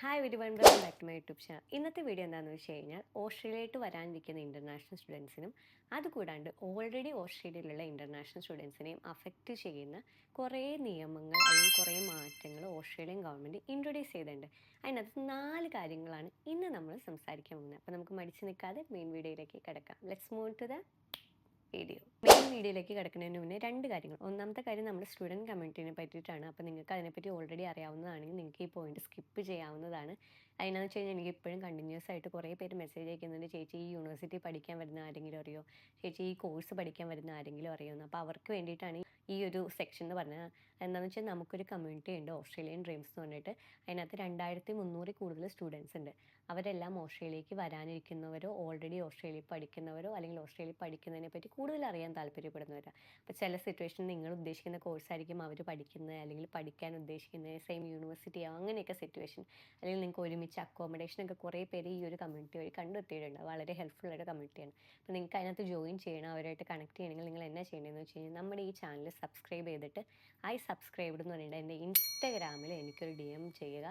Hi everyone, welcome back to my YouTube channel. ഇന്നത്തെ video എന്താണെന്ന് വെച്ച് കഴിഞ്ഞാൽ ഓസ്ട്രേലിയയിലോട്ട് വരാനിരിക്കുന്ന ഇൻ്റർനാഷണൽ സ്റ്റുഡൻസിനും അതുകൂടാണ്ട് ഓൾറെഡി ഓസ്ട്രേലിയയിലുള്ള ഇൻ്റർനാഷണൽ സ്റ്റുഡൻസിനെയും അഫക്റ്റ് ചെയ്യുന്ന കുറേ നിയമങ്ങൾ അല്ലെങ്കിൽ കുറേ മാറ്റങ്ങൾ ഓസ്ട്രേലിയൻ ഗവൺമെൻറ് ഇൻട്രൊഡ്യൂസ് ചെയ്തിട്ടുണ്ട്. അതിനകത്ത് 4 കാര്യങ്ങളാണ് ഇന്ന് നമ്മൾ സംസാരിക്കാൻ പോകുന്നത്. അപ്പോൾ നമുക്ക് മടിച്ച് നിൽക്കാതെ മെയിൻ വീഡിയോയിലേക്ക് കിടക്കാം. Let's move to the main വീഡിയോയിലേക്ക് കിടക്കുന്നതിന് മുന്നേ 2 കാര്യങ്ങൾ. ഒന്നാമത്തെ കാര്യം നമ്മുടെ സ്റ്റുഡൻറ്റ് കമ്മ്യൂണിറ്റിനെ പറ്റിയിട്ടാണ്. അപ്പോൾ നിങ്ങൾക്ക് അതിനെപ്പറ്റി ഓൾറെഡി അറിയാവുന്നതാണെങ്കിൽ നിങ്ങൾക്ക് ഈ പോയിന്റ് സ്കിപ്പ് ചെയ്യാവുന്നതാണ്. അതിനാന്ന് വെച്ച് കഴിഞ്ഞാൽ എനിക്ക് ഇപ്പോഴും കണ്ടിന്യൂസ് ആയിട്ട് കുറേ പേര് മെസ്സേജ് അയക്കുന്നുണ്ട്, ചേച്ചി ഈ യൂണിവേഴ്സിറ്റി പഠിക്കാൻ വരുന്ന ആരെങ്കിലും അറിയോ, ചേച്ചി ഈ കോഴ്സ് പഠിക്കാൻ വരുന്ന ആരെങ്കിലും അറിയുമെന്ന്. അപ്പോൾ അവർക്ക് വേണ്ടിയിട്ടാണ് ഈ ഒരു സെക്ഷൻ എന്ന് പറഞ്ഞാൽ. എന്താണെന്ന് വെച്ചാൽ നമുക്കൊരു കമ്മ്യൂണിറ്റി ഉണ്ട്, ഓസ്ട്രേലിയൻ ഡ്രീംസ് എന്ന് പറഞ്ഞിട്ട്. അതിനകത്ത് 2300 കൂടുതൽ സ്റ്റുഡൻസ് ഉണ്ട്. അവരെല്ലാം ഓസ്ട്രേലിയയിലേക്ക് വരാനിരിക്കുന്നവരോ ഓൾറെഡി ഓസ്ട്രേലിയയിൽ പഠിക്കുന്നവരോ അല്ലെങ്കിൽ ഓസ്ട്രേലിയയിൽ പഠിക്കുന്നതിനെ പറ്റി കൂടുതൽ അറിയാൻ താല്പര്യപ്പെടുന്നവരാണ്. അപ്പോൾ ചില സിറ്റുവേഷനിൽ നിങ്ങൾ ഉദ്ദേശിക്കുന്ന കോഴ്സായിരിക്കും അവർ പഠിക്കുന്നത്, അല്ലെങ്കിൽ പഠിക്കാൻ ഉദ്ദേശിക്കുന്നത് സെയിം യൂണിവേഴ്സിറ്റി അങ്ങനെയൊക്കെ സിറ്റുവേഷൻ, അല്ലെങ്കിൽ നിങ്ങൾക്ക് ഒരുമിച്ച് അക്കോമഡേഷനൊക്കെ കുറേ പേര് ഈ ഒരു കമ്മ്യൂണിറ്റി വഴി കണ്ടെത്തിയിട്ടുണ്ട്. വളരെ ഹെൽപ്ഫുൾ ആയിട്ട് കമ്മ്യൂണിറ്റിയാണ്. അപ്പോൾ നിങ്ങൾക്ക് അതിനകത്ത് ജോയിൻ ചെയ്യണം, അവരായിട്ട് കണക്ട് ചെയ്യണമെങ്കിൽ നിങ്ങൾ എന്നാ ചെയ്യേണ്ടതെന്ന് വെച്ച് കഴിഞ്ഞാൽ നമ്മുടെ ഈ ചാനൽ സബ്സ്ക്രൈബ് ചെയ്തിട്ട് സബ്സ്ക്രൈബ്ഡ് എന്ന് പറഞ്ഞിട്ട് എൻ്റെ ഇൻസ്റ്റഗ്രാമിൽ എനിക്കൊരു DM ചെയ്യുക.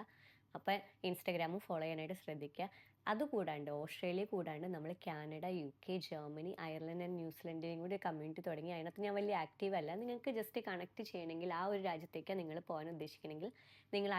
അപ്പോൾ ഇൻസ്റ്റഗ്രാമും ഫോളോ ചെയ്യാനായിട്ട് ശ്രദ്ധിക്കുക. അതുകൂടാണ്ട് ഓസ്ട്രേലിയ കൂടാണ്ട് നമ്മൾ Canada, UK, Germany, Ireland and ന്യൂസിലൻഡിനെയും കൂടി കമ്മ്യൂണിറ്റി തുടങ്ങി. അതിനകത്ത് ഞാൻ വലിയ ആക്റ്റീവ് അല്ല. നിങ്ങൾക്ക് ജസ്റ്റ് കണക്ട് ചെയ്യണമെങ്കിൽ ആ ഒരു രാജ്യത്തേക്ക് നിങ്ങൾ പോകാൻ ഉദ്ദേശിക്കണമെങ്കിൽ നിങ്ങൾ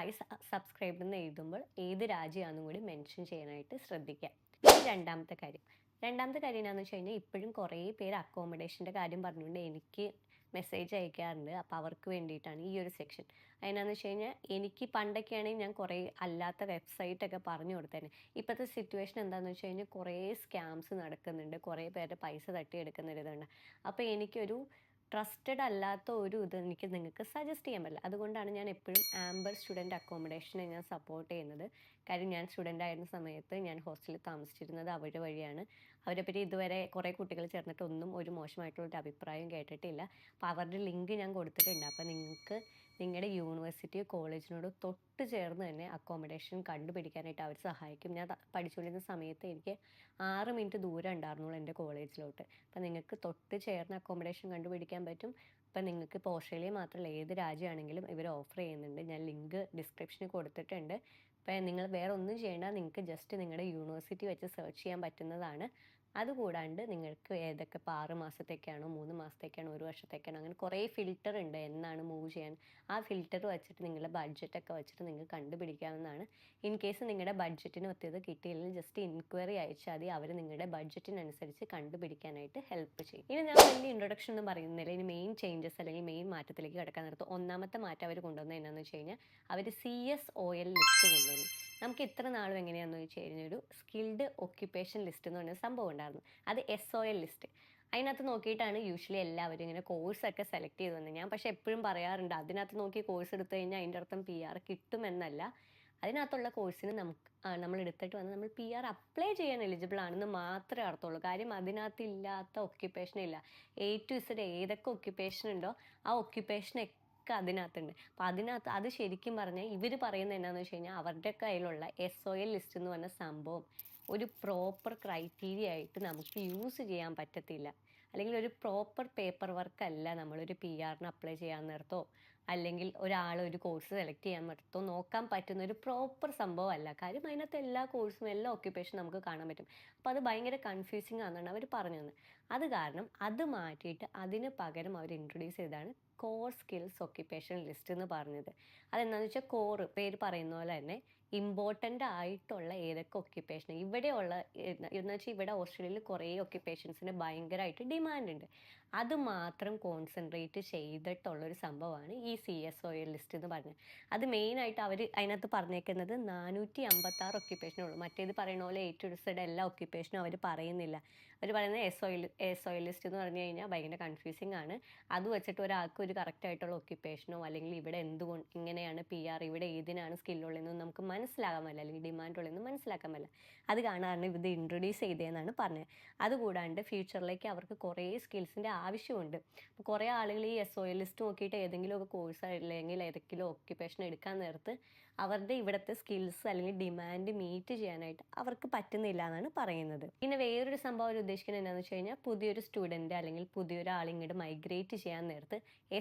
സബ്സ്ക്രൈബ് എന്ന് എഴുതുമ്പോൾ ഏത് രാജ്യമാണെന്നും കൂടി മെൻഷൻ ചെയ്യാനായിട്ട് ശ്രദ്ധിക്കുക. ഇനി രണ്ടാമത്തെ കാര്യം എന്താണെന്ന് വെച്ച് കഴിഞ്ഞാൽ ഇപ്പോഴും കുറേ പേര് അക്കോമഡേഷൻ്റെ കാര്യം പറഞ്ഞുകൊണ്ട് എനിക്ക് മെസ്സേജ് അയക്കാറുണ്ട്. അപ്പോൾ അവർക്ക് വേണ്ടിയിട്ടാണ് ഈ ഒരു സെക്ഷൻ. അതിനാന്ന് വെച്ച് കഴിഞ്ഞാൽ എനിക്ക് പണ്ടൊക്കെയാണെങ്കിൽ ഞാൻ കുറേ അല്ലാത്ത വെബ്സൈറ്റൊക്കെ പറഞ്ഞു കൊടുത്തേനെ. ഇപ്പോഴത്തെ സിറ്റുവേഷൻ എന്താണെന്ന് വെച്ച് കഴിഞ്ഞാൽ കുറേ സ്കാംസ് നടക്കുന്നുണ്ട്, കുറേ പേരുടെ പൈസ തട്ടിയെടുക്കുന്നൊരിതുണ്ട്. അപ്പോൾ എനിക്കൊരു ട്രസ്റ്റഡ് അല്ലാത്ത ഒരു ഇത് എനിക്ക് നിങ്ങൾക്ക് സജസ്റ്റ് ചെയ്യാൻ പറ്റില്ല. അതുകൊണ്ടാണ് ഞാൻ എപ്പോഴും ആംബർ സ്റ്റുഡൻറ്റ് അക്കോമഡേഷനെ ഞാൻ സപ്പോർട്ട് ചെയ്യുന്നത്. കാര്യം ഞാൻ സ്റ്റുഡൻ്റ് ആയിരുന്ന സമയത്ത് ഞാൻ ഹോസ്റ്റലിൽ താമസിച്ചിരുന്നത് അവരുടെ വഴിയാണ്. അവരെപ്പറ്റി ഇതുവരെ കുറേ കുട്ടികൾ ചേർന്നിട്ടൊന്നും ഒരു മോശമായിട്ടുള്ളൊരു അഭിപ്രായം കേട്ടിട്ടില്ല. അപ്പോൾ അവരുടെ ലിങ്ക് ഞാൻ കൊടുത്തിട്ടുണ്ട്. അപ്പോൾ നിങ്ങൾക്ക് നിങ്ങളുടെ യൂണിവേഴ്സിറ്റിയോ കോളേജിനോട് തൊട്ട് ചേർന്ന് തന്നെ അക്കോമഡേഷൻ കണ്ടുപിടിക്കാനായിട്ട് അവർ സഹായിക്കും. ഞാൻ പഠിച്ചുകൊണ്ടിരുന്ന സമയത്ത് എനിക്ക് 6 മിനിറ്റ് ദൂരം ഉണ്ടായിരുന്നുള്ളൂ എൻ്റെ കോളേജിലോട്ട്. അപ്പോൾ നിങ്ങൾക്ക് തൊട്ട് ചേർന്ന് അക്കോമഡേഷൻ കണ്ടുപിടിക്കാൻ പറ്റും. അപ്പം നിങ്ങൾക്ക് ഇപ്പോൾ ഓസ്ട്രേലിയ മാത്രമല്ല ഏത് രാജ്യമാണെങ്കിലും ഇവർ ഓഫർ ചെയ്യുന്നുണ്ട്. ഞാൻ ലിങ്ക് ഡിസ്ക്രിപ്ഷനിൽ കൊടുത്തിട്ടുണ്ട്. അപ്പോൾ നിങ്ങൾ വേറെ ഒന്നും ചെയ്യേണ്ട, നിങ്ങൾക്ക് ജസ്റ്റ് നിങ്ങളുടെ യൂണിവേഴ്സിറ്റി വെച്ച് സെർച്ച് ചെയ്യാൻ പറ്റുന്നതാണ്. അതുകൂടാണ്ട് നിങ്ങൾക്ക് ഏതൊക്കെ ഇപ്പോൾ 6 മാസത്തേക്കാണോ 3 മാസത്തേക്കാണോ 1 വർഷത്തേക്കാണോ അങ്ങനെ കുറേ ഫിൽറ്റർ ഉണ്ട് എന്നാണ് മൂവ് ചെയ്യാൻ. ആ ഫിൽറ്റർ വെച്ചിട്ട് നിങ്ങളുടെ ബഡ്ജറ്റൊക്കെ വെച്ചിട്ട് നിങ്ങൾക്ക് കണ്ടുപിടിക്കാവുന്നതാണ്. ഇൻ കേസ് നിങ്ങളുടെ ബഡ്ജറ്റിന് ഒത്തിയത് കിട്ടിയില്ലെങ്കിൽ ജസ്റ്റ് ഇൻക്വയറി അയച്ചാൽ മതി. അവർ നിങ്ങളുടെ ബഡ്ജറ്റിനനുസരിച്ച് കണ്ടുപിടിക്കാനായിട്ട് ഹെൽപ്പ് ചെയ്യും. ഇനി ഞാൻ വലിയ ഇൻട്രൊഡക്ഷൻ ഒന്നും പറയുന്നില്ല. ഇനി മെയിൻ ചേഞ്ചസ് അല്ലെങ്കിൽ മെയിൻ മാറ്റത്തിലേക്ക് കിടക്കാൻ നേരത്ത് ഒന്നാമത്തെ മാറ്റം അവർ കൊണ്ടുവന്നത് എന്നാന്ന് വെച്ച് കഴിഞ്ഞാൽ അവർ CSOL ലിസ്റ്റ് കൊണ്ടുവന്നു. നമുക്ക് ഇത്ര നാളും എങ്ങനെയാണെന്ന് വെച്ച് കഴിഞ്ഞാൽ ഒരു സ്കിൽഡ് ഒക്യുപ്പേഷൻ ലിസ്റ്റ് എന്ന് പറഞ്ഞ സംഭവം ഉണ്ടായിരുന്നു. അത് SOL ലിസ്റ്റ്. അതിനകത്ത് നോക്കിയിട്ടാണ് യൂഷ്വലി എല്ലാവരും ഇങ്ങനെ കോഴ്സൊക്കെ സെലക്ട് ചെയ്ത് വന്നത്. ഞാൻ പക്ഷേ എപ്പോഴും പറയാറുണ്ട്, അതിനകത്ത് നോക്കി കോഴ്സ് എടുത്തു കഴിഞ്ഞാൽ അതിൻ്റെ അർത്ഥം PR കിട്ടുമെന്നല്ല. അതിനകത്തുള്ള കോഴ്സിന് നമ്മൾ എടുത്തിട്ട് വന്ന് നമ്മൾ PR അപ്ലൈ ചെയ്യാൻ എലിജിബിൾ ആണെന്ന് മാത്രമേ അർത്ഥമുള്ളൂ. കാര്യം അതിനകത്ത് ഇല്ലാത്ത ഒക്യുപ്പേഷൻ ഇല്ല. A to Z ഏതൊക്കെ ഒക്യുപ്പേഷൻ ഉണ്ടോ ആ ഒക്യുപ്പേഷനൊക്കെ അതിനകത്തുണ്ട്. അപ്പം അത് ശരിക്കും പറഞ്ഞാൽ ഇവർ പറയുന്നത് എന്നാന്ന് വെച്ച് കഴിഞ്ഞാൽ അവരുടെ കയ്യിലുള്ള SOL ലിസ്റ്റ് എന്ന് പറഞ്ഞ സംഭവം ഒരു പ്രോപ്പർ ക്രൈറ്റീരിയ ആയിട്ട് നമുക്ക് യൂസ് ചെയ്യാൻ പറ്റത്തില്ല. അല്ലെങ്കിൽ ഒരു പ്രോപ്പർ പേപ്പർ വർക്ക് അല്ല നമ്മളൊരു PRന് അപ്ലൈ ചെയ്യാൻ നേരത്തോ അല്ലെങ്കിൽ ഒരാൾ ഒരു കോഴ്സ് സെലക്ട് ചെയ്യാൻ നേരത്തോ നോക്കാൻ പറ്റുന്ന ഒരു പ്രോപ്പർ സംഭവം അല്ല. കാര്യം അതിനകത്ത് എല്ലാ കോഴ്സും എല്ലാ ഒക്യുപ്പേഷനും നമുക്ക് കാണാൻ പറ്റും. അപ്പോൾ അത് ഭയങ്കര കൺഫ്യൂസിങ് ആണെന്നാണ് അവർ പറഞ്ഞു തന്നത്. അത് കാരണം അത് മാറ്റിയിട്ട് അതിന് പകരം അവർ ഇൻട്രൊഡ്യൂസ് ചെയ്തതാണ് കോർ സ്കിൽസ് ഒക്യുപ്പേഷൻ ലിസ്റ്റ് എന്ന് പറഞ്ഞത്. അതെന്താണെന്ന് വെച്ചാൽ കോർ പേര് പറയുന്ന പോലെ തന്നെ ഇമ്പോർട്ടൻ്റ് ആയിട്ടുള്ള ഏതൊക്കെ ഒക്യുപ്പേഷൻ ഇവിടെയുള്ള എന്ന് വെച്ചാൽ ഇവിടെ ഓസ്ട്രേലിയയിൽ കുറേ ഒക്യുപ്പേഷൻസിന് ഭയങ്കരമായിട്ട് ഡിമാൻഡ് ഉണ്ട്. അത് മാത്രം കോൺസെൻട്രേറ്റ് ചെയ്തിട്ടുള്ളൊരു സംഭവമാണ് ഈ CSOL ലിസ്റ്റ് എന്ന് പറഞ്ഞത്. അത് മെയിനായിട്ട് അവർ അതിനകത്ത് പറഞ്ഞേക്കുന്നത് 456 ഒക്യുപ്പേഷനുള്ളൂ. മറ്റേത് പറയുന്ന പോലെ A to Z എല്ലാ ഒക്യുപ്പേഷനും അവർ പറയുന്നില്ല. അവർ പറയുന്നത് SOL ലിസ്റ്റ് എന്ന് പറഞ്ഞു കഴിഞ്ഞാൽ ഭയങ്കര കൺഫ്യൂസിങ് ആണ്. അത് വെച്ചിട്ട് ഒരാൾക്ക് ഒരു കറക്റ്റ് ആയിട്ടുള്ള ഒക്യുപ്പേഷനോ അല്ലെങ്കിൽ ഇവിടെ എന്തുകൊണ്ട് ഇങ്ങനെയാണ് PR, ഇവിടെ ഏതിനാണ് സ്കില്ലുള്ളതെന്നും നമുക്ക് മനസ്സിലാക്കാൻ പറ്റില്ല, അല്ലെങ്കിൽ ഡിമാൻഡ് ഉള്ളതെന്നും മനസ്സിലാക്കാൻ പറ്റില്ല. അത് കാണാനാണ് ഇത് ഇൻട്രൊഡ്യൂസ് ചെയ്തതെന്നാണ് പറഞ്ഞത്. അതുകൂടാണ്ട് ഫ്യൂച്ചറിലേക്ക് അവർക്ക് കുറേ സ്കിൽസിൻ്റെ ആവശ്യമുണ്ട്. അപ്പോൾ കുറേ ആളുകൾ ഈ SOL ലിസ്റ്റ് നോക്കിയിട്ട് ഏതെങ്കിലുമൊക്കെ കോഴ്സ് അല്ലെങ്കിൽ ഏതെങ്കിലും ഓക്യുപ്പേഷൻ എടുക്കാൻ നേരത്ത് അവരുടെ ഇവിടുത്തെ സ്കിൽസ് അല്ലെങ്കിൽ ഡിമാൻഡ് മീറ്റ് ചെയ്യാനായിട്ട് അവർക്ക് പറ്റുന്നില്ല എന്നാണ് പറയുന്നത്. പിന്നെ വേറൊരു സംഭവം അവർ ഉദ്ദേശിക്കുന്നത് എന്താണെന്ന് വെച്ച് കഴിഞ്ഞാൽ, പുതിയൊരു സ്റ്റുഡൻറ്റ് അല്ലെങ്കിൽ പുതിയൊരാൾ ഇങ്ങോട്ട് മൈഗ്രേറ്റ് ചെയ്യാൻ നേരത്ത്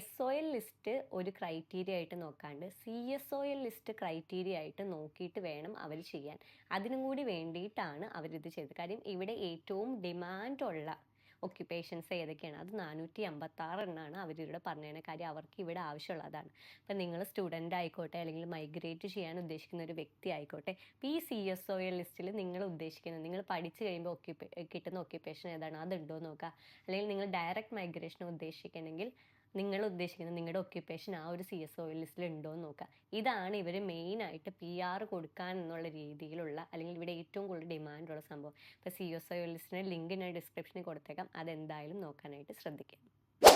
SOL ലിസ്റ്റ് ഒരു ക്രൈറ്റീരിയ ആയിട്ട് നോക്കാണ്ട് CSOL ലിസ്റ്റ് ക്രൈറ്റീരിയ ആയിട്ട് നോക്കിയിട്ട് വേണം അവർ ചെയ്യാൻ. അതിനും കൂടി വേണ്ടിയിട്ടാണ് അവരിത് ചെയ്തത്. കാര്യം ഇവിടെ ഏറ്റവും ഡിമാൻഡുള്ള ഒക്യുപ്പേഷൻസ് ഏതൊക്കെയാണ്, അത് 456 എണ്ണമാണ് അവരിവിടെ പറഞ്ഞതിന്. കാര്യം അവർക്ക് ഇവിടെ ആവശ്യമുള്ളതാണ്. അപ്പം നിങ്ങൾ സ്റ്റുഡൻ്റ് ആയിക്കോട്ടെ അല്ലെങ്കിൽ മൈഗ്രേറ്റ് ചെയ്യാൻ ഉദ്ദേശിക്കുന്ന ഒരു വ്യക്തി ആയിക്കോട്ടെ, ഈ CSOL ലിസ്റ്റിൽ നിങ്ങൾ ഉദ്ദേശിക്കുന്നത്, നിങ്ങൾ പഠിച്ചു കഴിയുമ്പോൾ കിട്ടുന്ന ഒക്യുപ്പേഷൻ ഏതാണ് അതുണ്ടോ എന്ന് നോക്കുക. അല്ലെങ്കിൽ നിങ്ങൾ ഡയറക്റ്റ് മൈഗ്രേഷൻ ഉദ്ദേശിക്കണമെങ്കിൽ നിങ്ങൾ ഉദ്ദേശിക്കുന്നത് നിങ്ങളുടെ ഒക്യുപ്പേഷൻ ആ ഒരു CSOL ലിസ്റ്റിൽ ഉണ്ടോ എന്ന് നോക്കുക. ഇതാണ് ഇവർ മെയിനായിട്ട് PR കൊടുക്കാൻ എന്നുള്ള രീതിയിലുള്ള, അല്ലെങ്കിൽ ഇവിടെ ഏറ്റവും കൂടുതൽ ഡിമാൻഡുള്ള സംഭവം. ഇപ്പോൾ CSOL ലിസ്റ്റിൻ്റെ ലിങ്ക് ഞാൻ ഡിസ്ക്രിപ്ഷനിൽ കൊടുത്തേക്കാം, അതെന്തായാലും നോക്കാനായിട്ട് ശ്രദ്ധിക്കുക.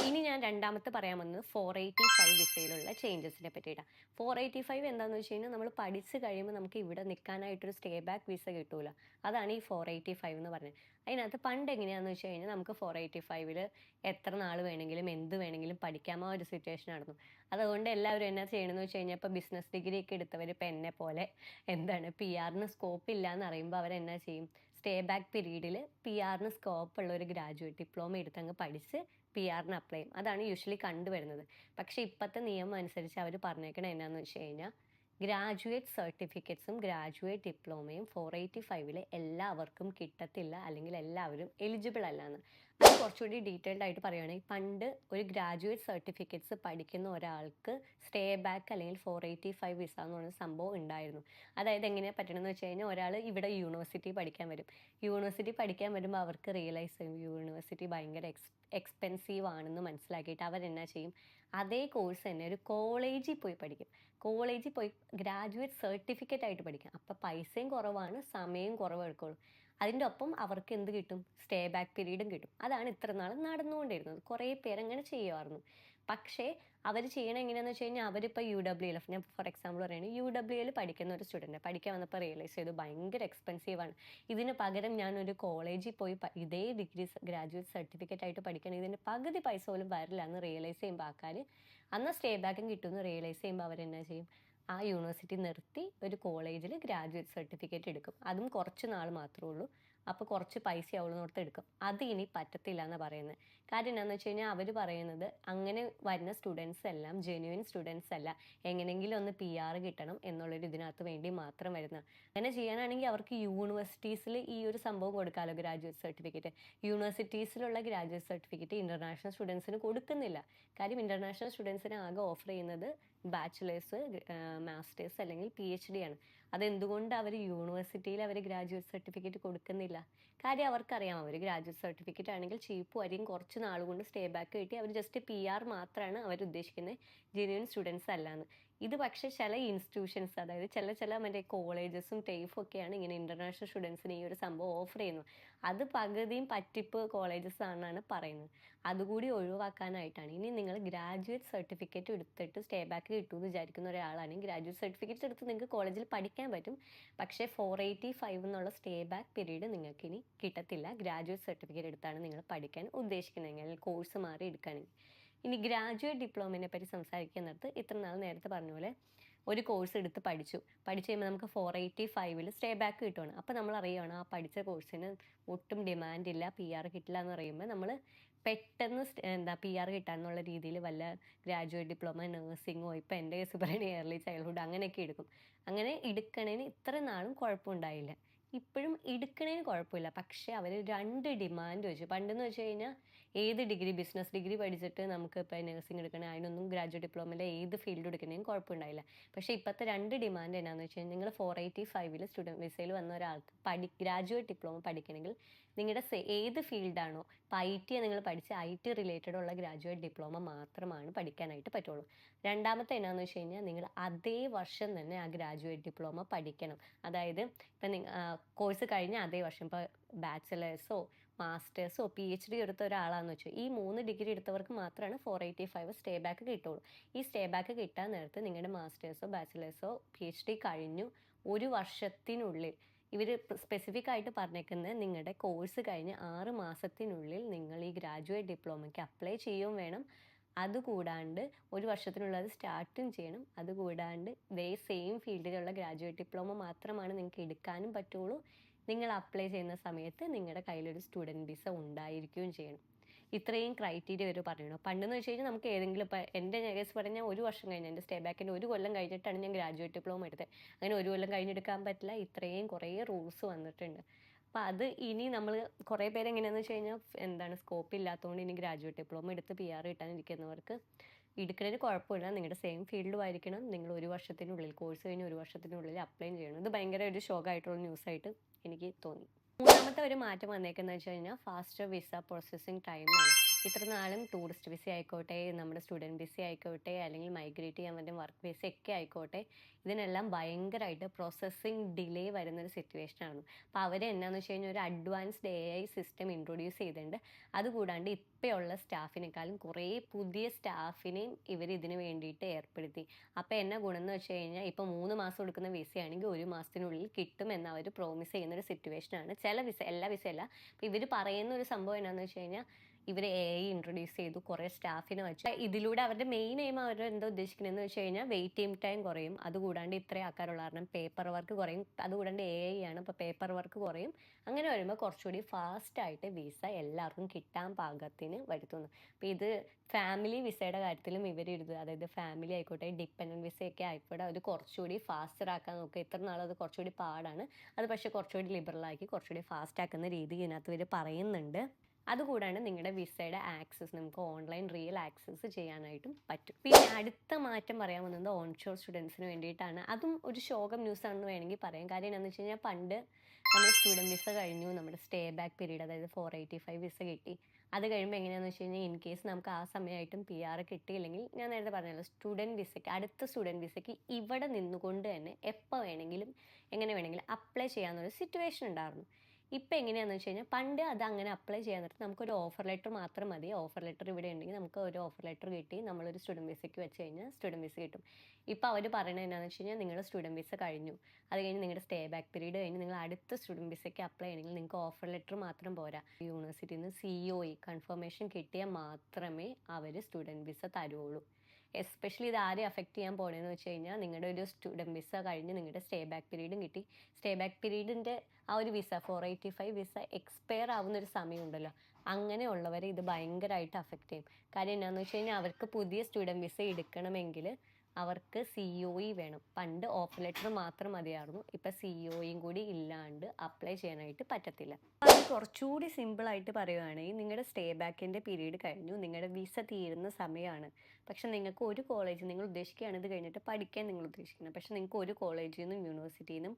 ഇനി ഞാൻ രണ്ടാമത്തെ പറയാൻ വന്നത് 485 വിസയിലുള്ള ചേഞ്ചസിനെ പറ്റിയിട്ടാണ്. 485 എന്താണെന്ന് വെച്ച് കഴിഞ്ഞാൽ, നമ്മൾ പഠിച്ച് കഴിയുമ്പോൾ നമുക്ക് ഇവിടെ നിൽക്കാനായിട്ടൊരു സ്റ്റേ ബാക്ക് വിസ കിട്ടൂല. അതാണ് ഈ 485 എന്ന് പറഞ്ഞത്. അതിനകത്ത് പണ്ട് എങ്ങനെയാണെന്ന് വെച്ച് കഴിഞ്ഞാൽ, നമുക്ക് 485 എത്ര നാൾ വേണമെങ്കിലും എന്ത് വേണമെങ്കിലും പഠിക്കാമോ ഒരു സിറ്റുവേഷൻ ആയിരുന്നു. അതുകൊണ്ട് എല്ലാവരും എന്നാ ചെയ്യണമെന്ന് വെച്ച് കഴിഞ്ഞാൽ, ഇപ്പോൾ ബിസിനസ് ഡിഗ്രി ഒക്കെ എടുത്തവർ ഇപ്പം എന്നെ പോലെ എന്താണ് PR സ്കോപ്പ് ഇല്ല എന്ന് അറിയുമ്പോൾ അവരെന്നാ ചെയ്യും, സ്റ്റേ ബാക്ക് പീരീഡിൽ PR സ്കോപ്പ് ഉള്ള ഒരു ഗ്രാജുവേറ്റ് ഡിപ്ലോമ എടുത്തങ്ങ് പഠിച്ച് PR അപ്ലൈ ചെയ്യും. അതാണ് യൂഷ്വലി കണ്ടുവരുന്നത്. പക്ഷേ ഇപ്പോഴത്തെ നിയമം അനുസരിച്ച് അവർ പറഞ്ഞേക്കണത് എന്നാന്ന് വെച്ച് കഴിഞ്ഞാൽ, ഗ്രാജുവേറ്റ് സർട്ടിഫിക്കറ്റ്സും ഗ്രാജുവേറ്റ് ഡിപ്ലോമയും 485 എല്ലാവർക്കും കിട്ടത്തില്ല, അല്ലെങ്കിൽ എല്ലാവരും എലിജിബിൾ അല്ല എന്ന്. അത് കുറച്ചുകൂടി ഡീറ്റെയിൽഡ് ആയിട്ട് പറയുകയാണെങ്കിൽ, പണ്ട് ഒരു ഗ്രാജുവേറ്റ് സർട്ടിഫിക്കറ്റ്സ് പഠിക്കുന്ന ഒരാൾക്ക് സ്റ്റേ ബാക്ക് അല്ലെങ്കിൽ 485 വിസ എന്ന് പറയുന്ന സംഭവം ഉണ്ടായിരുന്നു. അതായത് എങ്ങനെയാണ് പറ്റണമെന്ന് വെച്ച് കഴിഞ്ഞാൽ, ഒരാൾ ഇവിടെ യൂണിവേഴ്സിറ്റി പഠിക്കാൻ വരും. യൂണിവേഴ്സിറ്റി പഠിക്കാൻ വരുമ്പോൾ അവർക്ക് റിയലൈസ് ചെയ്യും യൂണിവേഴ്സിറ്റി ഭയങ്കര എക്സ്പെൻസീവ് ആണെന്ന് മനസ്സിലാക്കിയിട്ട് അവരെന്നാ ചെയ്യും, അതേ കോഴ്സ് തന്നെ ഒരു കോളേജിൽ പോയി പഠിക്കും. കോളേജിൽ പോയി ഗ്രാജുവേറ്റ് സർട്ടിഫിക്കറ്റ് ആയിട്ട് പഠിക്കാം. അപ്പോൾ പൈസയും കുറവാണ്, സമയവും കുറവ് എടുക്കുള്ളൂ. അതിൻ്റെ ഒപ്പം അവർക്ക് എന്ത് കിട്ടും, സ്റ്റേ ബാക്ക് പീരീഡും കിട്ടും. അതാണ് ഇത്ര നാൾ നടന്നുകൊണ്ടിരുന്നത്. കുറേ പേരങ്ങനെ ചെയ്യുമായിരുന്നു. പക്ഷേ അവർ ചെയ്യണം എങ്ങനെയാണെന്ന് വെച്ച് കഴിഞ്ഞാൽ, അവരിപ്പോൾ UWL, ഞാൻ ഫോർ എക്സാമ്പിൾ പറയുകയാണ്, UWL പഠിക്കുന്ന ഒരു സ്റ്റുഡൻറ്റ് പഠിക്കാൻ വന്നപ്പോൾ റിയലൈസ് ചെയ്തു ഭയങ്കര എക്സ്പെൻസീവാണ്. ഇതിന് പകരം ഞാനൊരു കോളേജിൽ പോയി ഇതേ ഡിഗ്രി ഗ്രാജുവേറ്റ് സർട്ടിഫിക്കറ്റ് ആയിട്ട് പഠിക്കണം, ഇതിൻ്റെ പകുതി പൈസ പോലും വരില്ല എന്ന് റിയലൈസ് ചെയ്യുമ്പോൾ ആൾക്കാർ അന്ന് സ്റ്റേ ബാക്കും കിട്ടുമെന്ന് റിയലൈസ് ചെയ്യുമ്പോൾ അവരെന്നാ ചെയ്യും, ആ യൂണിവേഴ്സിറ്റി നിർത്തി ഒരു കോളേജിൽ ഗ്രാജുവേറ്റ് സർട്ടിഫിക്കറ്റ് എടുക്കും. അതും കുറച്ച് നാൾ മാത്രമേ ഉള്ളൂ. അപ്പോൾ കുറച്ച് പൈസ അവളോർത്ത് എടുക്കും. അത് ഇനി പറ്റത്തില്ല എന്നാണ് പറയുന്നത്. കാര്യം എന്താണെന്ന് വെച്ച് കഴിഞ്ഞാൽ, അവർ പറയുന്നത് അങ്ങനെ വരുന്ന സ്റ്റുഡൻസ് എല്ലാം ജെന്യുവൻ സ്റ്റുഡൻസ് അല്ല, എങ്ങനെയെങ്കിലും ഒന്ന് PR കിട്ടണം എന്നുള്ളൊരു ഇതിനകത്ത് വേണ്ടി മാത്രം വരുന്ന. അങ്ങനെ ചെയ്യാനാണെങ്കിൽ അവർക്ക് യൂണിവേഴ്സിറ്റീസിൽ ഈ ഒരു സംഭവം കൊടുക്കാമല്ലോ, ഗ്രാജുവേറ്റ് സർട്ടിഫിക്കറ്റ്. യൂണിവേഴ്സിറ്റീസിലുള്ള ഗ്രാജുവേറ്റ് സർട്ടിഫിക്കറ്റ് ഇൻ്റർനാഷണൽ സ്റ്റുഡൻസിന് കൊടുക്കുന്നില്ല. കാര്യം ഇൻ്റർനാഷണൽ സ്റ്റുഡൻസിന് ആകെ ഓഫർ ചെയ്യുന്നത് ബാച്ചിലേഴ്സ്, മാസ്റ്റേഴ്സ് അല്ലെങ്കിൽ PhD ആണ്. അതെന്തുകൊണ്ട് അവർ യൂണിവേഴ്സിറ്റിയിൽ അവർ ഗ്രാജുവേറ്റ് സർട്ടിഫിക്കറ്റ് കൊടുക്കുന്നില്ല? കാര്യം അവർക്കറിയാം, അവർ ഗ്രാജുവേറ്റ് സർട്ടിഫിക്കറ്റ് ആണെങ്കിൽ ചീപ്പും ആയിരിക്കും, കുറച്ച് നാളുകൊണ്ട് സ്റ്റേ ബാക്ക് കിട്ടി അവർ ജസ്റ്റ് PR മാത്രമാണ് അവർ ഉദ്ദേശിക്കുന്നത്, ജെന്യുവൻ സ്റ്റുഡൻസ് അല്ലാന്ന്. ഇത് പക്ഷേ ചില ഇൻസ്റ്റിറ്റ്യൂഷൻസ്, അതായത് ചില മറ്റേ കോളേജസും TAFE ഒക്കെയാണ് ഇങ്ങനെ ഇൻ്റർനാഷണൽ സ്റ്റുഡൻസിന് ഈ ഒരു സംഭവം ഓഫർ ചെയ്യുന്നത്. അത് പകുതിയും പറ്റിപ്പ് കോളേജസ് ആണെന്നാണ് പറയുന്നത്. അതുകൂടി ഒഴിവാക്കാനായിട്ടാണ്. ഇനി നിങ്ങൾ ഗ്രാജുവേറ്റ് സർട്ടിഫിക്കറ്റ് എടുത്തിട്ട് സ്റ്റേ ബാക്ക് കിട്ടുമെന്ന് വിചാരിക്കുന്ന ഒരാളാണെങ്കിൽ, ഗ്രാജുവേറ്റ് സർട്ടിഫിക്കറ്റ് എടുത്ത് നിങ്ങൾക്ക് കോളേജിൽ പഠിക്കാൻ പറ്റും. പക്ഷേ 485 എന്നുള്ള സ്റ്റേ ബാക്ക് പീരീഡ് നിങ്ങൾക്ക് ഇനി കിട്ടത്തില്ല, ഗ്രാജുവേറ്റ് സർട്ടിഫിക്കറ്റ് എടുത്താണ് നിങ്ങൾ പഠിക്കാൻ ഉദ്ദേശിക്കുന്നതെങ്കിൽ, അല്ലെങ്കിൽ കോഴ്സ് മാറി എടുക്കുകയാണെങ്കിൽ. ഇനി ഗ്രാജുവേറ്റ് ഡിപ്ലോമയെ പറ്റി സംസാരിക്കുന്നിടത്ത്, ഇത്ര നാൾ നേരത്തെ പറഞ്ഞ പോലെ ഒരു കോഴ്സ് എടുത്ത് പഠിച്ചു കഴിയുമ്പോൾ നമുക്ക് 485 സ്റ്റേ ബാക്ക് കിട്ടുകയാണ്. അപ്പോൾ നമ്മൾ അറിയുകയാണ് ആ പഠിച്ച കോഴ്സിന് ഒട്ടും ഡിമാൻഡില്ല, PR കിട്ടില്ല എന്ന് പറയുമ്പോൾ നമ്മൾ പെട്ടെന്ന് PR കിട്ടാന്നുള്ള രീതിയിൽ വല്ല ഗ്രാജുവേറ്റ് ഡിപ്ലോമ നഴ്സിങ്ങോ, ഇപ്പോൾ എൻ്റെ കേസ് പറയുന്നത് ഏർലി ചൈൽഡ്ഹുഡ് അങ്ങനെയൊക്കെ എടുക്കും. അങ്ങനെ എടുക്കണേന് ഇത്ര നാളും കുഴപ്പമുണ്ടായില്ല. ഇപ്പോഴും എടുക്കണേന് കുഴപ്പമില്ല. പക്ഷേ അവർ 2 ഡിമാൻഡ് വെച്ചു. പണ്ടെന്ന് വെച്ച് കഴിഞ്ഞാൽ ഏത് ഡിഗ്രി, ബിസിനസ് ഡിഗ്രി പഠിച്ചിട്ട് നമുക്ക് ഇപ്പോൾ നഴ്സിംഗ് എടുക്കണേ, അതിനൊന്നും ഗ്രാജുവേറ്റ് ഡിപ്ലോമയിൽ ഏത് ഫീൽഡ് എടുക്കണേലും കുഴപ്പമുണ്ടായില്ല. പക്ഷേ ഇപ്പോഴത്തെ 2 ഡിമാൻഡ് എന്നാന്ന് വെച്ച് കഴിഞ്ഞാൽ, നിങ്ങൾ 485 സ്റ്റുഡൻറ്റ് വിസയിൽ വന്ന ഒരാൾക്ക് ഗ്രാജുവേറ്റ് ഡിപ്ലോമ പഠിക്കണമെങ്കിൽ നിങ്ങളുടെ ഏത് ഫീൽഡാണോ, ഇപ്പോൾ IT നിങ്ങൾ പഠിച്ച് IT റിലേറ്റഡ് ഉള്ള ഗ്രാജുവേറ്റ് ഡിപ്ലോമ മാത്രമാണ് പഠിക്കാനായിട്ട് പറ്റുള്ളൂ. രണ്ടാമത്തെ എന്നാന്ന് വെച്ച് കഴിഞ്ഞാൽ, നിങ്ങൾ അതേ വർഷം തന്നെ ആ ഗ്രാജുവേറ്റ് ഡിപ്ലോമ പഠിക്കണം. അതായത് ഇപ്പം കോഴ്സ് കഴിഞ്ഞ അതേ വർഷം, ഇപ്പോൾ ബാച്ചിലേഴ്സോ മാസ്റ്റേഴ്സോ PhD എടുത്ത ഒരാളാണെന്ന് വെച്ചു, ഈ 3 ഡിഗ്രി എടുത്തവർക്ക് മാത്രമാണ് 485 സ്റ്റേ ബാക്ക് കിട്ടുള്ളൂ. ഈ സ്റ്റേ ബാക്ക് കിട്ടാൻ നേരത്ത് നിങ്ങളുടെ മാസ്റ്റേഴ്സോ ബാച്ചിലേഴ്സോ PhD കഴിഞ്ഞു 1 വർഷത്തിനുള്ളിൽ ഇവർ സ്പെസിഫിക് ആയിട്ട് പറഞ്ഞേക്കുന്നത് നിങ്ങളുടെ കോഴ്സ് കഴിഞ്ഞ് 6 മാസത്തിനുള്ളിൽ നിങ്ങൾ ഈ ഗ്രാജുവേറ്റ് ഡിപ്ലോമയ്ക്ക് അപ്ലൈ ചെയ്യുകയും വേണം. അതുകൂടാണ്ട് 1 വർഷത്തിനുള്ളിൽ അത് സ്റ്റാർട്ടും ചെയ്യണം. അതുകൂടാണ്ട് ഇതേ സെയിം ഫീൽഡിലുള്ള ഗ്രാജുവേറ്റ് ഡിപ്ലോമ മാത്രമാണ് നിങ്ങൾക്ക് എടുക്കാനും പറ്റുള്ളൂ. നിങ്ങൾ അപ്ലൈ ചെയ്യുന്ന സമയത്ത് നിങ്ങളുടെ കയ്യിലൊരു സ്റ്റുഡൻറ്റ് വിസ ഉണ്ടായിരിക്കുകയും ചെയ്യണം. ഇത്രയും ക്രൈറ്റീരിയ അവർ പറഞ്ഞിരുന്നു. പണ്ടെന്ന് വെച്ച് കഴിഞ്ഞാൽ നമുക്ക് ഏതെങ്കിലും ഇപ്പം എൻ്റെ കേസ് പറഞ്ഞാൽ 1 വർഷം കഴിഞ്ഞ് എൻ്റെ സ്റ്റേ ബാക്കിൻ്റെ 1 കൊല്ലം കഴിഞ്ഞിട്ടാണ് ഞാൻ ഗ്രാജുവേറ്റ് ഡിപ്ലോമ എടുത്തത്. അങ്ങനെ 1 കൊല്ലം കഴിഞ്ഞെടുക്കാൻ പറ്റില്ല. ഇത്രയും കുറേ റൂൾസ് വന്നിട്ടുണ്ട്. അപ്പം അത് ഇനി നമ്മൾ കുറേ പേര് എങ്ങനെയാണെന്ന് വെച്ച് കഴിഞ്ഞാൽ എന്താണ് സ്കോപ്പ് ഇല്ലാത്തതുകൊണ്ട് ഇനി ഗ്രാജുവേറ്റ് ഡിപ്ലോമ എടുത്ത് PR കിട്ടാനിരിക്കുന്നവർക്ക് എടുക്കുന്നതിന് കുഴപ്പമില്ല. നിങ്ങളുടെ സെയിം ഫീൽഡും ആയിരിക്കണം. നിങ്ങൾ 1 വർഷത്തിനുള്ളിൽ കോഴ്സ് കഴിഞ്ഞ് 1 വർഷത്തിനുള്ളിൽ അപ്ലൈ ചെയ്യണം. ഇത് ഭയങ്കര ഒരു ഷോക്കായിട്ടുള്ള ന്യൂസായിട്ട് എനിക്ക് തോന്നി. മൂന്നാമത്തെ ഒരു മാറ്റം വന്നേക്കുന്നത് വെച്ച് കഴിഞ്ഞാൽ ഫാസ്റ്റർ വിസ പ്രോസസ്സിങ് ടൈമാണ്. ഇത്ര നാളും ടൂറിസ്റ്റ് വിസ ആയിക്കോട്ടെ, നമ്മുടെ സ്റ്റുഡൻറ്റ് വിസ ആയിക്കോട്ടെ, അല്ലെങ്കിൽ മൈഗ്രേറ്റ് ചെയ്യാൻ പറ്റുന്ന വർക്ക് വിസ ഒക്കെ ആയിക്കോട്ടെ, ഇതിനെല്ലാം ഭയങ്കരമായിട്ട് പ്രോസസ്സിങ് ഡിലേ വരുന്നൊരു സിറ്റുവേഷനാണ്. അപ്പോൾ അവർ എന്നാന്ന് വെച്ച് കഴിഞ്ഞാൽ ഒരു അഡ്വാൻസ്ഡ് AI സിസ്റ്റം ഇൻട്രൊഡ്യൂസ് ചെയ്തിട്ടുണ്ട്. അതുകൂടാണ്ട് ഇപ്പോഴുള്ള സ്റ്റാഫിനേക്കാളും കുറേ പുതിയ സ്റ്റാഫിനെയും ഇവർ ഇതിന് വേണ്ടിയിട്ട് ഏർപ്പെടുത്തി. അപ്പോൾ എന്നാ ഗുണം എന്ന് വെച്ച് കഴിഞ്ഞാൽ ഇപ്പോൾ 3 മാസം എടുക്കുന്ന വിസയാണെങ്കിൽ 1 മാസത്തിനുള്ളിൽ കിട്ടുമെന്ന് അവർ പ്രോമിസ് ചെയ്യുന്നൊരു സിറ്റുവേഷനാണ്. ചില വിസ, എല്ലാ വിസയല്ല. അപ്പോൾ ഇവർ പറയുന്ന ഒരു സംഭവം എന്നാന്ന് വെച്ച് കഴിഞ്ഞാൽ ഇവർ AI ഇൻട്രൊഡ്യൂസ് ചെയ്തു, കുറേ സ്റ്റാഫിനെ വെച്ചു. ഇതിലൂടെ അവരുടെ മെയിൻ എയിം അവർ എന്താ ഉദ്ദേശിക്കുന്നതെന്ന് വെച്ച് കഴിഞ്ഞാൽ വെയിറ്റിംഗ് ടൈം കുറയും. അതുകൂടാണ്ട് ഇത്രയും ആൾക്കാരുള്ള കാരണം പേപ്പർ വർക്ക് കുറയും. അതുകൂടാണ്ട് AI ആണ്, അപ്പോൾ പേപ്പർ വർക്ക് കുറയും. അങ്ങനെ വരുമ്പോൾ കുറച്ചുകൂടി ഫാസ്റ്റായിട്ട് വിസ എല്ലാവർക്കും കിട്ടാൻ പാകത്തിന് വരുത്തുന്നു. അപ്പോൾ ഇത് ഫാമിലി വിസയുടെ കാര്യത്തിലും ഇവരിത്, അതായത് ഫാമിലി ആയിക്കോട്ടെ, ഡിപ്പെൻഡൻറ്റ് വിസയൊക്കെ ആയിക്കോട്ടെ, അത് കുറച്ചുകൂടി ഫാസ്റ്റർ ആക്കാൻ നോക്കുക. ഇത്ര നാൾ അത് കുറച്ചുകൂടി പാടാണ്. അത് പക്ഷേ കുറച്ചുകൂടി ലിബറലാക്കി കുറച്ചുകൂടി ഫാസ്റ്റ് ആക്കുന്ന രീതി ഇതിനകത്ത് ഇവർ പറയുന്നുണ്ട്. അതുകൂടാണ്ട് നിങ്ങളുടെ വിസയുടെ ആക്സസ് നമുക്ക് ഓൺലൈൻ റിയൽ ആക്സസ് ചെയ്യാനായിട്ടും പറ്റും. പിന്നെ അടുത്ത മാറ്റം പറയാൻ വന്നത് ഓൺഷോർ സ്റ്റുഡൻസിന് വേണ്ടിയിട്ടാണ്. അതും ഒരു ശോകം ന്യൂസ് ആണെന്ന് വേണമെങ്കിൽ പറയാം. കാര്യം എന്താണെന്ന് വെച്ച് കഴിഞ്ഞാൽ പണ്ട് നമ്മൾ സ്റ്റുഡൻറ്റ് വിസ കഴിഞ്ഞു, നമ്മുടെ സ്റ്റേ ബാക്ക് പീരീഡ് അതായത് 485 വിസ കിട്ടി. അത് കഴിയുമ്പോൾ എങ്ങനെയാണെന്ന് വെച്ച് കഴിഞ്ഞാൽ ഇൻ കേസ് നമുക്ക് ആ സമയമായിട്ടും PR കിട്ടിയില്ലെങ്കിൽ ഞാൻ നേരത്തെ പറഞ്ഞല്ലോ സ്റ്റുഡൻറ്റ് വിസയ്ക്ക്, അടുത്ത സ്റ്റുഡൻറ്റ് വിസയ്ക്ക് ഇവിടെ നിന്നുകൊണ്ട് തന്നെ എപ്പോൾ വേണമെങ്കിലും എങ്ങനെ വേണമെങ്കിലും അപ്ലൈ ചെയ്യാവുന്നൊരു സിറ്റുവേഷൻ ഉണ്ടായിരുന്നു. ഇപ്പം എങ്ങനെയാണെന്ന് വെച്ച് കഴിഞ്ഞാൽ പണ്ട് അത് അങ്ങനെ അപ്ലൈ ചെയ്യാൻ നേരത്ത് നമുക്കൊരു ഓഫർ ലെറ്റർ മാത്രം മതി. ഓഫർ ലെറ്റർ ഇവിടെ ഉണ്ടെങ്കിൽ നമുക്ക് ഒരു ഓഫർ ലെറ്റർ കിട്ടി നമ്മളൊരു സ്റ്റുഡൻറ്റ് വിസയ്ക്ക് വെച്ച് കഴിഞ്ഞാൽ സ്റ്റുഡൻറ്റ് വിസ കിട്ടും. ഇപ്പോൾ അവർ പറയുന്നത് എന്താണെന്ന് വെച്ച് കഴിഞ്ഞാൽ നിങ്ങളുടെ സ്റ്റുഡൻറ്റ് വിസ കഴിഞ്ഞു, അത് കഴിഞ്ഞ് നിങ്ങളുടെ സ്റ്റേ ബാക്ക് പീരീഡ് കഴിഞ്ഞ് നിങ്ങൾ അടുത്ത സ്റ്റുഡൻറ്റ് വിസയ്ക്ക് അപ്ലൈ ചെയ്യണമെങ്കിൽ നിങ്ങൾക്ക് ഓഫർ ലെറ്റർ മാത്രം പോരാ. യൂണിവേഴ്സിറ്റിയിൽ നിന്ന് COE കൺഫർമേഷൻ കിട്ടിയാൽ മാത്രമേ അവർ സ്റ്റുഡൻറ്റ് വിസ തരുള്ളൂ. എസ്പെഷ്യലി ഇത് ആരെ അഫക്റ്റ് ചെയ്യാൻ പോകണമെന്ന് വെച്ച് കഴിഞ്ഞാൽ നിങ്ങളുടെ ഒരു സ്റ്റുഡൻറ്റ് വിസ കഴിഞ്ഞ് നിങ്ങളുടെ സ്റ്റേ ബാക്ക് പീരീഡും കിട്ടി. സ്റ്റേ ബാക്ക് പീരീഡിൻ്റെ ആ ഒരു വിസ 485 വിസ എക്സ്പയർ ആവുന്നൊരു സമയമുണ്ടല്ലോ, അങ്ങനെയുള്ളവരെ ഇത് ഭയങ്കരമായിട്ട് അഫക്റ്റ് ചെയ്യും. കാര്യം എന്താണെന്ന് വെച്ച് കഴിഞ്ഞാൽ അവർക്ക് പുതിയ സ്റ്റുഡൻറ്റ് വിസ എടുക്കണമെങ്കിൽ അവർക്ക് COE വേണം. പണ്ട് ഓഫർ ലെറ്റർ മാത്രം മതിയായിരുന്നു. ഇപ്പം COEയും കൂടി ഇല്ലാണ്ട് അപ്ലൈ ചെയ്യാനായിട്ട് പറ്റത്തില്ല. അത് കുറച്ചുകൂടി സിമ്പിളായിട്ട് പറയുകയാണെങ്കിൽ നിങ്ങളുടെ സ്റ്റേ ബാക്കിൻ്റെ പീരീഡ് കഴിഞ്ഞു, നിങ്ങളുടെ വിസ തീരുന്ന സമയമാണ്. പക്ഷെ നിങ്ങൾക്ക് ഒരു കോളേജ് നിങ്ങൾ ഉദ്ദേശിക്കുകയാണ് ഇത് കഴിഞ്ഞിട്ട് പഠിക്കാൻ നിങ്ങൾ ഉദ്ദേശിക്കുന്നത്, പക്ഷെ നിങ്ങൾക്ക് ഒരു കോളേജിൽ നിന്നും യൂണിവേഴ്സിറ്റിയിൽ നിന്നും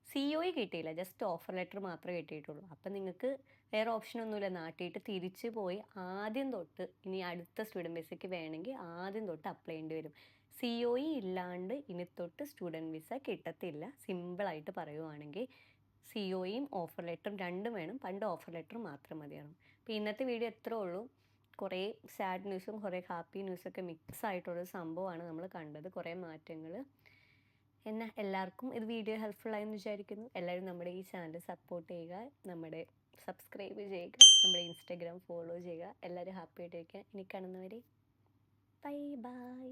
COE കിട്ടിയില്ല, ജസ്റ്റ് ഓഫർ ലെറ്റർ മാത്രമേ കിട്ടിയിട്ടുള്ളൂ. അപ്പം നിങ്ങൾക്ക് വേറെ ഓപ്ഷനൊന്നുമില്ല, നാട്ടിയിട്ട് തിരിച്ചു പോയി ആദ്യം തൊട്ട് ഇനി അടുത്ത സ്റ്റുഡൻറ്റ് വിസയ്ക്ക് വേണമെങ്കിൽ ആദ്യം തൊട്ട് അപ്ലൈ ചെയ്യേണ്ടി വരും. COE ഇല്ലാണ്ട് ഇനി തൊട്ട് സ്റ്റുഡൻറ്റ് വിസ കിട്ടത്തില്ല. സിമ്പിളായിട്ട് പറയുവാണെങ്കിൽ COEയും ഓഫർ ലെറ്ററും രണ്ടും വേണം. പണ്ട് ഓഫർ ലെറ്റർ മാത്രം മതിയായിരുന്നു. അപ്പോൾ ഇന്നത്തെ വീഡിയോ എത്രേ ഉള്ളൂ. കുറേ സാഡ് ന്യൂസും കുറേ ഹാപ്പി ന്യൂസൊക്കെ മിക്സ് ആയിട്ടുള്ളൊരു സംഭവമാണ് നമ്മൾ കണ്ടത്, കുറേ മാറ്റങ്ങൾ. എന്നാൽ എല്ലാവർക്കും ഇത് വീഡിയോ ഹെൽപ്ഫുള്ളായെന്ന് വിചാരിക്കുന്നു. എല്ലാവരും നമ്മുടെ ഈ ചാനൽ സപ്പോർട്ട് ചെയ്യുക, നമ്മുടെ സബ്സ്ക്രൈബ് ചെയ്യുക, നമ്മുടെ ഇൻസ്റ്റാഗ്രാം ഫോളോ ചെയ്യുക. എല്ലാവരും ഹാപ്പി ആയിട്ടിരിക്കുക. ഇനി കാണുന്നവരെ ബൈ ബൈ.